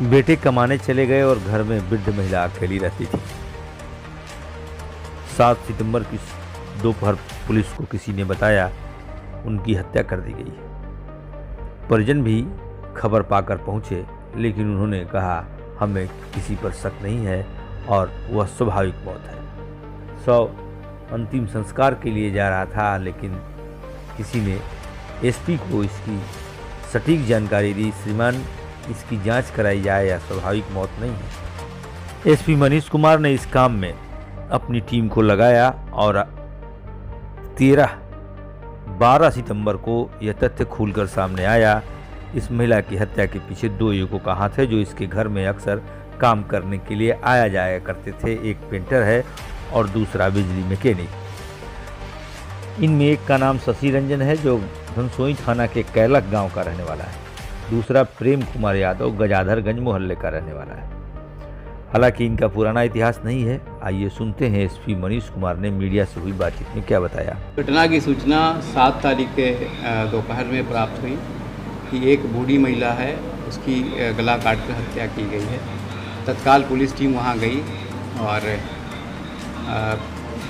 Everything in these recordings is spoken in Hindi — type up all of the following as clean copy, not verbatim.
बेटे कमाने चले गए और घर में वृद्ध महिला अकेली रहती थी। 7 सितंबर की दोपहर पुलिस को किसी ने बताया उनकी हत्या कर दी गई। परिजन भी खबर पाकर पहुंचे, लेकिन उन्होंने कहा हमें किसी पर शक नहीं है और वह स्वाभाविक मौत है। शव अंतिम संस्कार के लिए जा रहा था, लेकिन किसी ने एसपी को इसकी सटीक जानकारी दी। श्रीमान, इसकी जांच कराई जाए, या स्वाभाविक मौत नहीं है। एसपी मनीष कुमार ने इस काम में अपनी टीम को लगाया और 12 सितंबर को यह तथ्य खुलकर सामने आया। इस महिला की हत्या के पीछे 2 युवकों का हाथ है, जो इसके घर में अक्सर काम करने के लिए आया जाया करते थे। एक पेंटर है और दूसरा बिजली मैकेनिक। इनमें एक का नाम शशि रंजन है, जो धनसोई थाना के कैलक गांव का रहने वाला है। दूसरा प्रेम कुमार यादव गजाधरगंज मोहल्ले का रहने वाला है। हालांकि इनका पुराना इतिहास नहीं है। आइए सुनते हैं एसपी मनीष कुमार ने मीडिया से हुई बातचीत में क्या बताया। घटना की सूचना 7 तारीख के दोपहर में प्राप्त हुई कि एक बूढ़ी महिला है, उसकी गला काटकर हत्या की गई है। तत्काल पुलिस टीम वहां गई और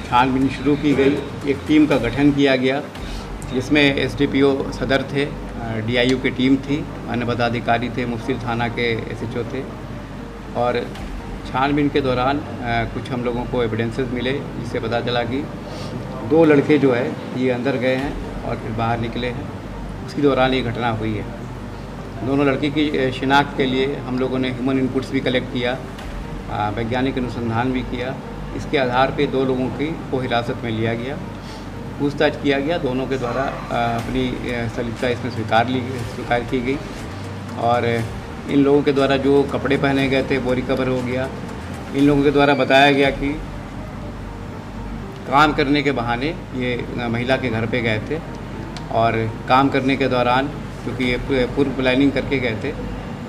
छानबीन शुरू की गई। एक टीम का गठन किया गया, जिसमें एसडीपीओ सदर थे, डीआईयू की टीम थी, अन्य पदाधिकारी थे, मुफस्सिल थाना के एसएचओ थे। और छानबीन के दौरान कुछ हम लोगों को एविडेंसेस मिले, जिससे पता चला कि 2 लड़के जो है ये अंदर गए हैं और फिर बाहर निकले हैं। उसके दौरान ये घटना हुई है। दोनों लड़की की शिनाख्त के लिए हम लोगों ने ह्यूमन इनपुट्स भी कलेक्ट किया, वैज्ञानिक अनुसंधान भी किया। इसके आधार पे 2 लोगों को हिरासत में लिया गया, पूछताछ किया गया। दोनों के द्वारा अपनी संलिप्तता इसमें स्वीकार की गई और इन लोगों के द्वारा जो कपड़े पहने गए थे वो रिकवर हो गया। इन लोगों के द्वारा बताया गया कि काम करने के बहाने ये महिला के घर पे गए थे और काम करने के दौरान, क्योंकि ये पूर्व प्लानिंग करके गए थे,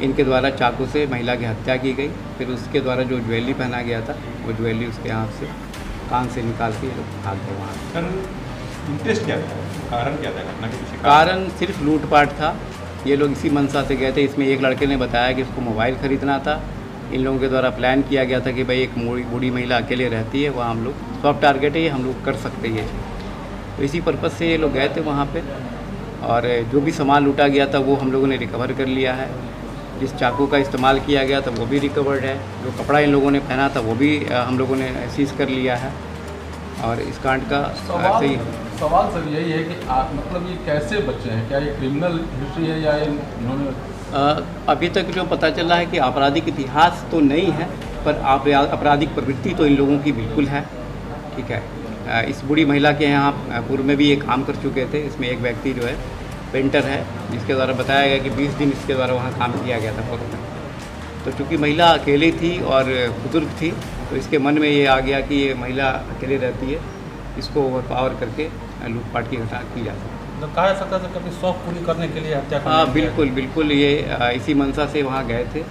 इनके द्वारा चाकू से महिला की हत्या की गई। फिर उसके द्वारा जो ज्वेलरी पहना गया था वो ज्वेलरी उसके हाथ से कान से निकाल के भाग गए वहाँ। सर, इंटरेस्ट क्या था, कारण क्या था घटना के पीछे? कारण सिर्फ लूटपाट था। ये लोग इसी मंशा से गए थे। इसमें एक लड़के ने बताया कि उसको मोबाइल ख़रीदना था। इन लोगों के द्वारा प्लान किया गया था कि भाई एक बूढ़ी महिला अकेले रहती है, वहाँ हम लोग सॉफ्ट टारगेट है, ये हम लोग कर सकते हैं। तो इसी पर्पज़ से ये लोग गए थे वहाँ पे और जो भी सामान लूटा गया था वो हम लोगों ने रिकवर कर लिया है। जिस चाकू का इस्तेमाल किया गया था वो भी रिकवर्ड है। जो कपड़ा इन लोगों ने पहना था वो भी हम लोगों ने सीज कर लिया है। और इस कांड का सवाल सर यही है कि मतलब ये कैसे बच्चे हैं? क्या ये क्रिमिनल हिस्ट्री है या इन्होंने अभी तक जो पता चला है कि आपराधिक इतिहास तो नहीं है, पर आपराधिक प्रवृत्ति तो इन लोगों की बिल्कुल है। ठीक है। इस बूढ़ी महिला के यहाँ पूर्व में भी ये काम कर चुके थे। इसमें एक व्यक्ति जो है पेंटर है, जिसके द्वारा बताया गया कि 20 दिन इसके द्वारा वहाँ काम किया गया था पूर्व में। तो चूँकि महिला अकेली थी और बुजुर्ग थी, तो इसके मन में ये आ गया कि ये महिला अकेले रहती है, इसको ओवरपावर करके लूटपाट की घटना की जाती है। तो कहा जा सकता है कभी शौक पूरी करने के लिए हत्या हाँ, बिल्कुल ये इसी मंशा से वहाँ गए थे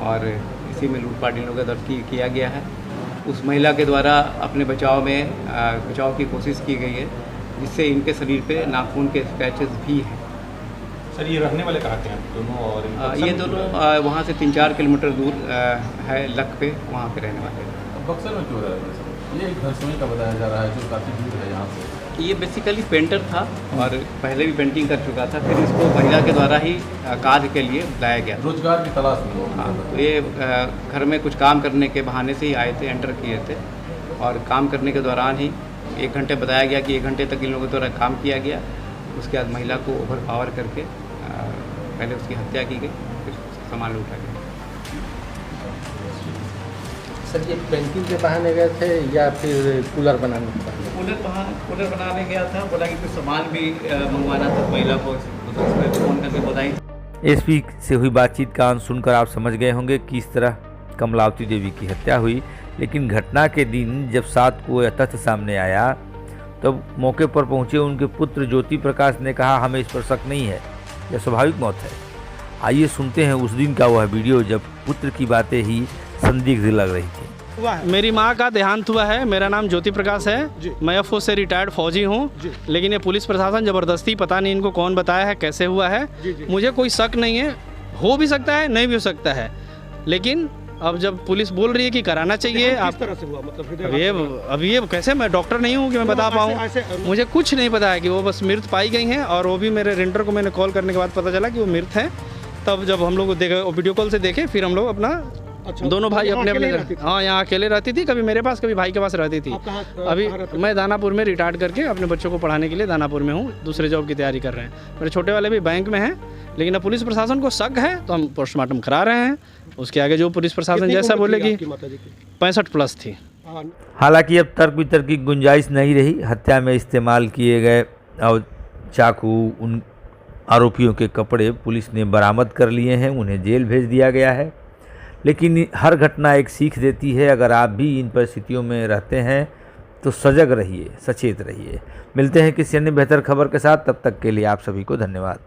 और इसी में लूटपाट इन लोगों का दर्ज किया गया है। उस महिला के द्वारा अपने बचाव की कोशिश की गई है, जिससे इनके शरीर पे नाखून के स्क्रैचेस भी हैं। सर, ये रहने वाले कहाँ के हैं दोनों? और ये दोनों वहाँ से 3-4 किलोमीटर दूर है लक पे, वहाँ पे रहने वाले हैं। बक्सर में क्यों रह रहे हैं? ये एक धनसोई का बताया जा रहा है जो काफ़ी दूर है यहाँ से। ये बेसिकली पेंटर था और पहले भी पेंटिंग कर चुका था। फिर इसको महिला के द्वारा ही कार्य के लिए बुलाया गया। रोजगार की तलाश में। हाँ, तो ये घर में कुछ काम करने के बहाने से ही आए थे, एंटर किए थे और काम करने के दौरान ही 1 घंटे बताया गया कि 1 घंटे तक इन लोगों के द्वारा काम किया गया। उसके बाद महिला को ओवरपावर करके पहले उसकी हत्या की गई, फिर सामान लूटा गया। सर, ये पेंटिंग के बहाने गए थे या फिर कूलर बनाने के बहाने? कूलर बनाने गया था। बोला कि कुछ सामान भी मंगवाना था महिला को, फ़ोन करके बताई। एसपी से हुई बातचीत का अंश सुनकर आप समझ गए होंगे कि किस तरह कमलावती देवी की हत्या हुई। लेकिन घटना के दिन जब 7 को यह तथ्य सामने आया, तब मौके पर पहुंचे उनके पुत्र ज्योति प्रकाश ने कहा हमें इस पर शक नहीं है, यह स्वाभाविक मौत है। आइए सुनते हैं उस दिन का वह वीडियो जब पुत्र की बातें ही संदिग्ध लग रही थी। मेरी माँ का देहांत हुआ है। मेरा नाम ज्योति प्रकाश है। मैं एफओ से रिटायर्ड फौजी हूँ, लेकिन ये पुलिस प्रशासन ज़बरदस्ती, पता नहीं इनको कौन बताया है, कैसे हुआ है, मुझे कोई शक नहीं है। हो भी सकता है, नहीं भी हो सकता है। लेकिन अब जब पुलिस बोल रही है कि कराना चाहिए किस आप, तरह से हुआ, मतलब हृदय अब ये कैसे, मैं डॉक्टर नहीं हूँ कि मैं बता पाऊँ। मुझे कुछ नहीं पता है कि वो बस मृत पाई गई हैं, और वो भी मेरे रेंटर को मैंने कॉल करने के बाद पता चला कि वो मृत हैं। तब जब हम लोग देखे, वीडियो कॉल से देखे, फिर हम लोग अपना अच्छा, दोनों भाई यहाँ अपने अकेले अपने, रहती थी? हाँ यहाँ अकेले रहती थी, कभी मेरे पास कभी भाई के पास रहती थी। आप कहाँ अभी रहते? मैं दानापुर में रिटायर्ड करके अपने बच्चों को पढ़ाने के लिए दानापुर में हूँ, दूसरे जॉब की तैयारी कर रहे हैं। मेरे छोटे वाले भी बैंक में हैं, लेकिन अब पुलिस प्रशासन को शक है तो हम पोस्टमार्टम करा रहे हैं। उसके आगे जो पुलिस प्रशासन जैसा बोलेगी। 65 प्लस थी। हालांकि अब तर्क वितर्क की गुंजाइश नहीं रही। हत्या में इस्तेमाल किए गए और चाकू, उन आरोपियों के कपड़े पुलिस ने बरामद कर लिए हैं, उन्हें जेल भेज दिया गया है। लेकिन हर घटना एक सीख देती है। अगर आप भी इन परिस्थितियों में रहते हैं तो सजग रहिए, सचेत रहिए। मिलते हैं किसी अन्य बेहतर खबर के साथ, तब तक के लिए आप सभी को धन्यवाद।